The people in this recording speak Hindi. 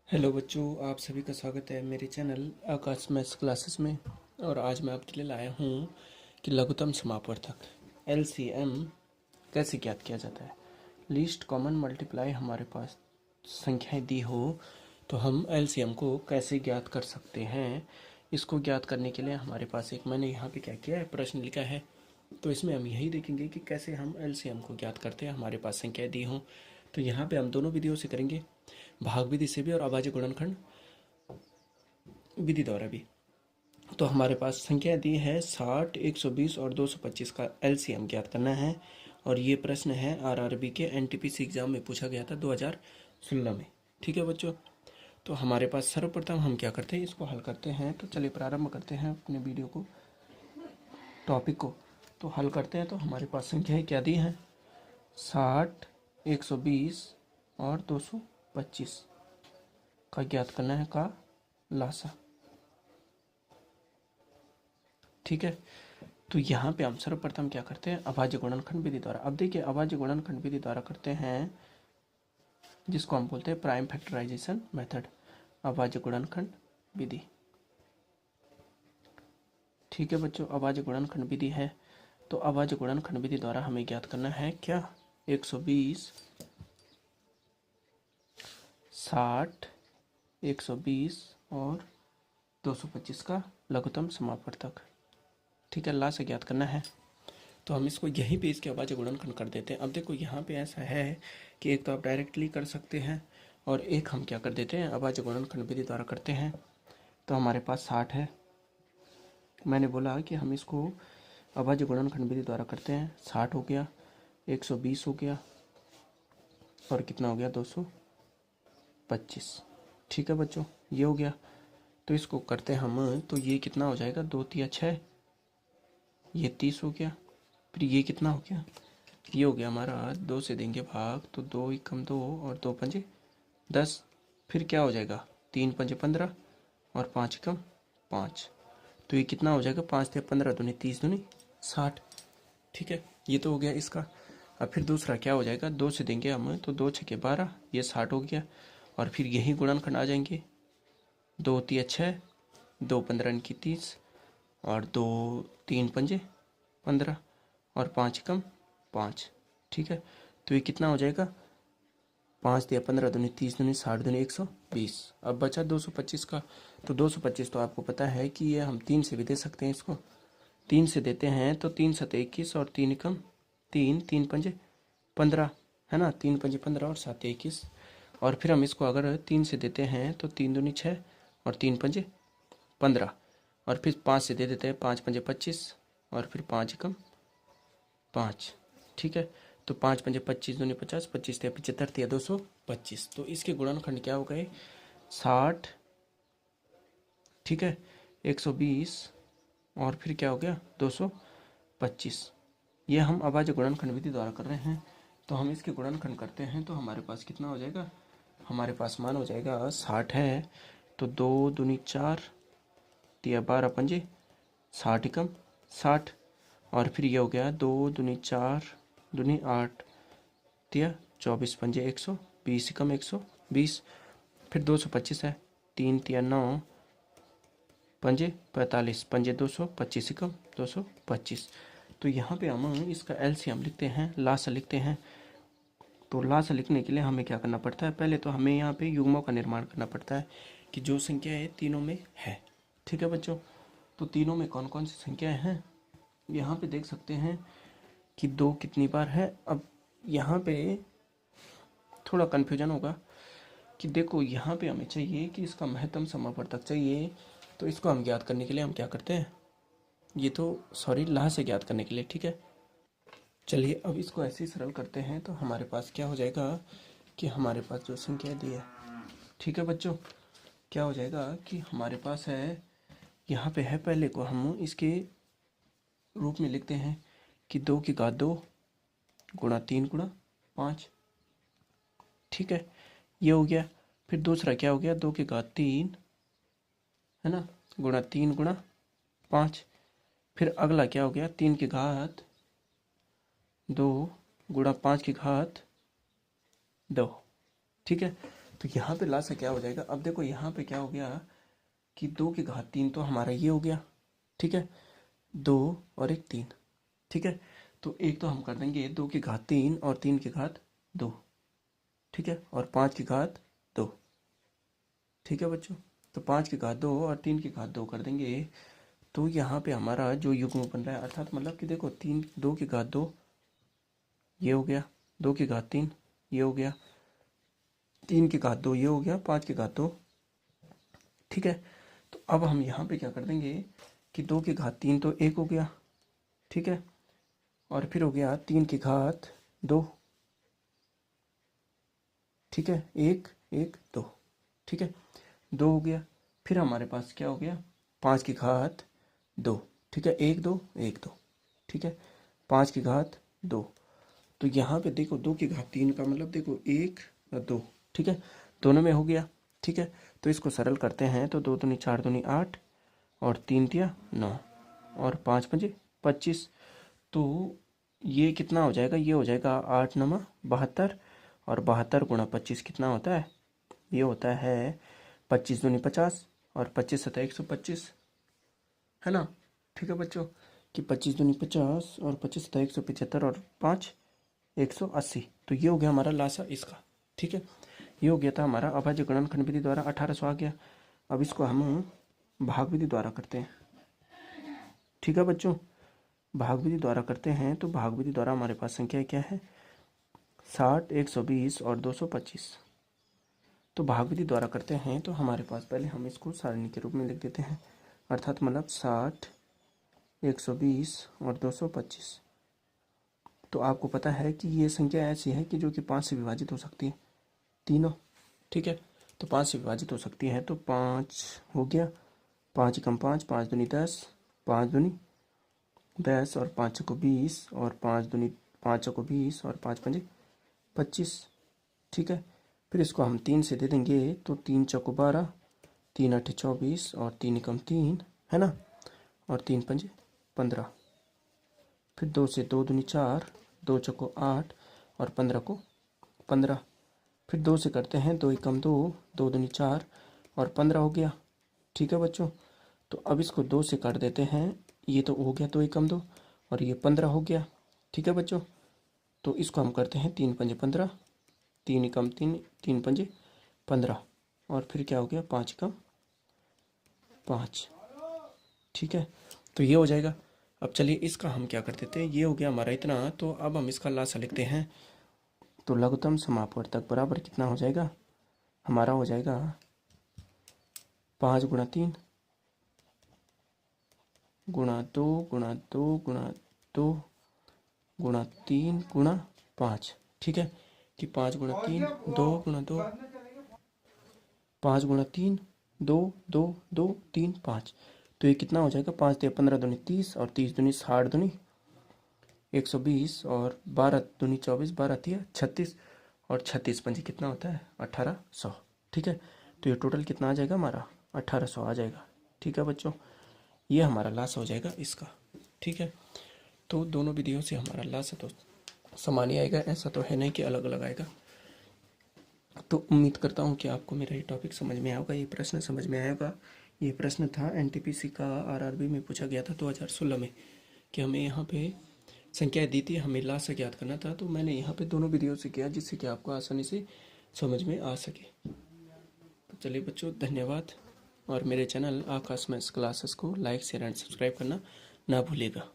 हेलो बच्चों, आप सभी का स्वागत है मेरे चैनल आकाश मैथ्स क्लासेस में। और आज मैं आपके लिए लाया हूँ कि लघुत्तम समापवर्तक एलसीएम कैसे ज्ञात किया जाता है। लीस्ट कॉमन मल्टीप्लाई हमारे पास संख्याएं दी हो तो हम एलसीएम को कैसे ज्ञात कर सकते हैं। इसको ज्ञात करने के लिए हमारे पास एक मैंने यहाँ पे क्या किया है, प्रश्न लिखा है। तो इसमें हम यही देखेंगे कि कैसे हम एलसीएम को ज्ञात करते हैं, हमारे पास संख्याएं दी हों। तो यहाँ पे हम दोनों विधियों से करेंगे, भाग विधि से भी और अभाज्य गुणनखंड विधि द्वारा भी। तो हमारे पास संख्या दी है 60, 120 और 225 का एलसीएम ज्ञात करना है। और ये प्रश्न है आरआरबी के एनटीपीसी एग्जाम में पूछा गया था 2016 में। ठीक है बच्चों, तो हमारे पास सर्वप्रथम हम क्या करते हैं, इसको हल करते हैं। तो चलिए प्रारंभ करते हैं अपने वीडियो को, टॉपिक को। तो हल करते हैं। तो हमारे पास संख्याएं क्या दी हैं, 60, 120 और 225 का ज्ञात करना है का लासा। ठीक है, तो यहाँ पे हम सर्वप्रथम क्या करते हैं, अभाज्य गुणनखंड विधि द्वारा। अब देखिए, अभाज्य गुणनखंड विधि द्वारा करते हैं जिसको हम बोलते हैं प्राइम फैक्टराइजेशन मेथड, अभाज्य गुणनखंड विधि। ठीक है बच्चों, अभाज्य गुणनखंड विधि है। तो अभाज्य गुणनखंड विधि द्वारा हमें ज्ञात करना है क्या, 120, 60, 120 और 225 का लघुत्तम समापवर्तक। ठीक है, ला से ज्ञात करना है। तो हम इसको यहीं पे इसके अभाज्य गुणनखंड कर देते हैं। अब देखो यहाँ पे ऐसा है कि एक तो आप डायरेक्टली कर सकते हैं और एक हम क्या कर देते हैं, अभाज्य गुणनखंड विधि द्वारा करते हैं। तो हमारे पास 60 है, मैंने बोला कि हम इसको अभाज्य गुणनखंड विधि द्वारा करते हैं। 60 हो गया, 120 हो गया और कितना हो गया, 225। ठीक है बच्चों, ये हो गया। तो इसको करते हैं हम, तो ये कितना हो जाएगा, 2 तिया 6, ये 30 हो गया। फिर ये कितना हो गया, ये हो गया हमारा 2 से देंगे भाग, तो 2 एकम 2 और 2 पंजे 10। फिर क्या हो जाएगा, 3 पंजे 15 और 5 एकम 5। तो ये कितना हो जाएगा, 5 से 15 दूनी 30 दूनी 60। ठीक है, ये तो हो गया इसका। अब फिर दूसरा क्या हो जाएगा, 2 से देंगे हम, तो 2 छके 12, ये 60 हो गया। और फिर यही गुणनखंड आ जाएंगे, 2 तिया 6, 2 15 की 30 और 2 3 पंजे 15 और 5 एकम 5। ठीक है, तो ये कितना हो जाएगा, 5 दिया 15 दूनी 30 दूनी 60 दूनी 120। अब बचा 225 का। तो 225 तो आपको पता है कि ये हम 3 से भी दे सकते हैं। इसको 3 से देते हैं तो 3 सते 21 और 3 एकम 3, 3 पंजे 15, है ना, 3 पंजे 15 और 7 21। और फिर हम इसको अगर 3 से देते हैं तो 3 दूनी 6 और 3 पंजे 15। और फिर 5 से दे देते हैं, 5 पंजे 25 और फिर 5 एकम 5। ठीक है, तो 5 पंजे 25 दूनी 50, 25 तिया 75 तिया 225। तो इसके गुणनखंड क्या हो गए, 60, ठीक है, 120 और फिर क्या हो गया, 225। ये हम अभाज्य गुणनखंड विधि द्वारा कर रहे हैं। तो हम इसके गुणनखंड करते हैं तो हमारे पास कितना हो जाएगा, हमारे पास मान हो जाएगा 60 है, तो 2 दूनी 4 तिया 12 पंजे 60 एकम 60। और फिर ये हो गया 2 दूनी 4 दूनी 8 तिया 24 पंजे 120 एकम 120। फिर 225 है, 3 तिया 9 पंजे 45 पंजे 225 एकम 225। तो यहाँ पे हम इसका एलसीएम लिखते हैं, लासा लिखते हैं। तो लासा लिखने के लिए हमें क्या करना पड़ता है, पहले तो हमें यहाँ पे युग्मों का निर्माण करना पड़ता है कि जो संख्या है तीनों में है। ठीक है बच्चों, तो तीनों में कौन कौन सी संख्याएं हैं, यहाँ पे देख सकते हैं कि 2 कितनी बार है। अब यहाँ पे थोड़ा कन्फ्यूजन होगा कि देखो, यहाँ पे हमें चाहिए कि इसका महत्तम समापवर्तक चाहिए। तो इसको हम ज्ञात करने के लिए हम क्या करते हैं, ये तो सॉरी ला से ज्ञात करने के लिए। ठीक है, चलिए अब इसको ऐसे ही सरल करते हैं। तो हमारे पास क्या हो जाएगा कि हमारे पास जो संख्या दी है, ठीक है बच्चों, क्या हो जाएगा कि हमारे पास है, यहाँ पे है, पहले को हम इसके रूप में लिखते हैं कि 2 की घात 2 गुणा 3 गुणा 5। ठीक है, ये हो गया। फिर दूसरा क्या हो गया, 2 की घात 3, है ना, गुणा 3 गुणा 5। फिर अगला क्या हो गया, 3 की घात 2 गुणा 5 की घात 2। ठीक है, तो यहाँ पे लासा क्या हो जाएगा, अब देखो यहाँ पे क्या हो गया कि 2 की घात 3 तो हमारा ये हो गया, ठीक है, 2 और एक 3, ठीक है। तो एक तो हम कर देंगे 2 की घात 3 और 3 की घात 2, ठीक है, और 5 की घात 2, ठीक है बच्चों। तो 5 की घात 2 और 3 की घात 2 कर देंगे, तो यहाँ पे हमारा जो युग्म बन रहा है, अर्थात मतलब कि देखो 2 की घात 2 ये हो गया, 2 की घात 3 ये हो गया, 3 की घात 2 ये हो गया, 5 की घात 2, ठीक है। तो अब हम यहाँ पे क्या कर देंगे कि 2 की घात 3 तो 1 हो गया, ठीक है, और फिर हो गया 3 की घात 2, ठीक है, 1 1 2, ठीक है, 2 हो गया। फिर हमारे पास क्या हो गया 5 की घात 2, ठीक है, 1 2 1 2, ठीक है, 5 की घात 2। तो यहाँ पे देखो 2 की घात 3 का मतलब देखो 1 और 2, ठीक है, दोनों में हो गया, ठीक है। तो इसको सरल करते हैं तो 2 दूनी 4 दूनी 8 और 3 तिया 9 और 5 पंजे 25। तो ये कितना हो जाएगा, ये हो जाएगा 8 9 72 और 72 गुणा 25 कितना होता है, ये होता है 25 दूनी 50 और 25 सतह 125, है ना। ठीक है बच्चों कि 25 दूनी 50 और 25 सतह 175 और 5 180। तो ये हो गया हमारा लासा इसका, ठीक है। ये हो गया था हमारा अभाज्य गुणनखंड विधि द्वारा 1800 आ गया। अब इसको हम भाग विधि द्वारा करते हैं, ठीक है बच्चों। भाग विधि द्वारा करते हैं तो भाग विधि द्वारा हमारे पास संख्या क्या है 60 120 और 225। तो भाग विधि द्वारा करते हैं तो हमारे पास पहले हम इसको सारणी के रूप में लिख देते हैं, अर्थात मतलब 60 120 और 225। तो आपको पता है कि ये संख्या ऐसी है कि जो कि 5 से विभाजित हो सकती है तीनों, ठीक है। तो 5 से विभाजित हो सकती है तो 5 हो गया, 5 एकम 5, 5 दूनी 10, 5 दूनी 10 और 5 को 20 और 5 दूनी 5 को 20 और 5 पंजे 25, ठीक है। फिर इसको हम 3 से दे देंगे तो 3 चौको 12, 3 8 24 और 3 एकम 3, है ना, और 3 पंजे 15। फिर 2 से 2 दूनी 4, 2 चौको 8 और 15 को 15। फिर 2 से करते हैं 2 एकम 2, 2 दूनी 4 और 15 हो गया, ठीक है बच्चों। तो अब इसको 2 से काट देते हैं, ये तो हो गया 2 एकम 2 और ये 15 हो गया, ठीक है बच्चों। तो इसको हम करते हैं 3 पंजे 15, 3 एकम 3, 3 पंजे 15 और फिर क्या हो गया 5 एकम 5, ठीक है। तो ये हो जाएगा। अब चलिए इसका हम क्या कर देते हैं, ये हो गया हमारा इतना। तो अब हम इसका लासा लिखते हैं। तो लघुत्तम समापवर्तक बराबर कितना हो जाएगा हमारा, हो जाएगा 5 गुणा 3 गुणा 2 गुणा 2 गुणा 2 गुणा 3 गुणा 5, ठीक है, कि 5 गुणा 3 2 गुणा 2, 5 गुणा 3 2 2 2 3 5। तो ये कितना हो जाएगा 5 ते 15 दूनी 30 और 30 दूनी 60 दूनी 120 और 12 दूनी 24, 12 तिया 36 और 36 पंजी कितना होता है 1800, ठीक है। तो ये टोटल कितना आ जाएगा हमारा 1800 आ जाएगा, ठीक है बच्चों। ये हमारा लास हो जाएगा इसका, ठीक है। तो दोनों विधियों से हमारा लास तो समान ही आएगा, ऐसा तो है नहीं कि अलग अलग आएगा। तो उम्मीद करता हूँ कि आपको मेरा ये टॉपिक समझ में आएगा, ये प्रश्न समझ में आएगा। ये प्रश्न था एनटीपीसी का, आरआरबी में पूछा गया था 2016 में, कि हमें यहाँ पे संख्या दी थी, हमें लासा ज्ञात करना था। तो मैंने यहाँ पे दोनों विधियों से किया जिससे कि आपको आसानी से समझ में आ सके। तो चलिए बच्चों धन्यवाद, और मेरे चैनल आकाश मैथ्स क्लासेस को लाइक शेयर एंड सब्सक्राइब करना ना भूलिएगा।